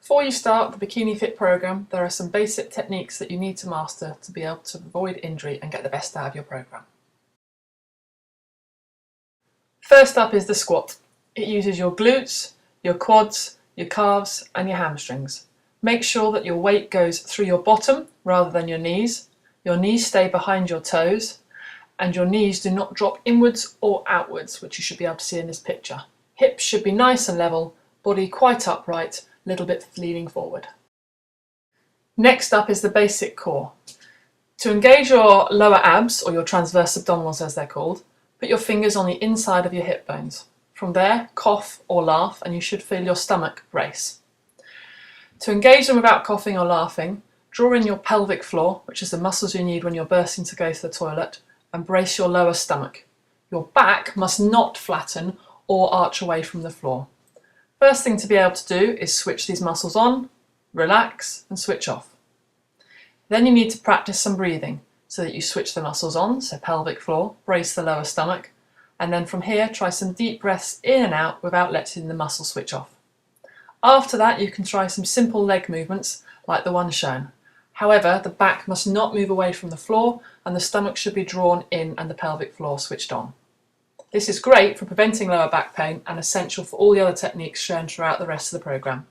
Before you start the Bikini Fit program, there are some basic techniques that you need to master to be able to avoid injury and get the best out of your program. First up is the squat. It uses your glutes, your quads, your calves and your hamstrings. Make sure that your weight goes through your bottom rather than your knees stay behind your toes, and your knees do not drop inwards or outwards, which you should be able to see in this picture. Hips should be nice and level, body quite upright, a little bit leaning forward. Next up is the basic core. To engage your lower abs, or your transverse abdominals as they're called, put your fingers on the inside of your hip bones. From there, cough or laugh and you should feel your stomach brace. To engage them without coughing or laughing, draw in your pelvic floor, which is the muscles you need when you're bursting to go to the toilet, and brace your lower stomach. Your back must not flatten or arch away from the floor. First thing to be able to do is switch these muscles on, relax and switch off. Then you need to practice some breathing so that you switch the muscles on, so pelvic floor, brace the lower stomach, and then from here try some deep breaths in and out without letting the muscle switch off. After that you can try some simple leg movements like the one shown. However, the back must not move away from the floor and the stomach should be drawn in and the pelvic floor switched on. This is great for preventing lower back pain and essential for all the other techniques shown throughout the rest of the programme.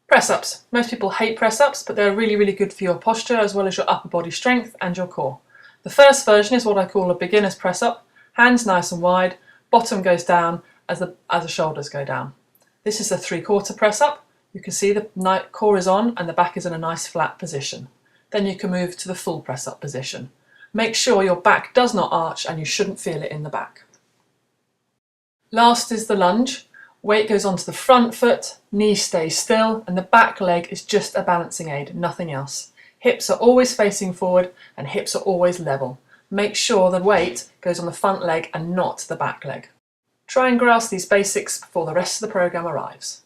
Press-ups. Most people hate press-ups, but they're really good for your posture as well as your upper body strength and your core. The first version is what I call a beginner's press-up. Hands nice and wide, bottom goes down as the shoulders go down. This is a 3/4 press-up. You can see the core is on and the back is in a nice flat position. Then you can move to the full press-up position. Make sure your back does not arch and you shouldn't feel it in the back. Last is the lunge. Weight goes onto the front foot, knee stays still, and the back leg is just a balancing aid, nothing else. Hips are always facing forward and hips are always level. Make sure the weight goes on the front leg and not the back leg. Try and grasp these basics before the rest of the programme arrives.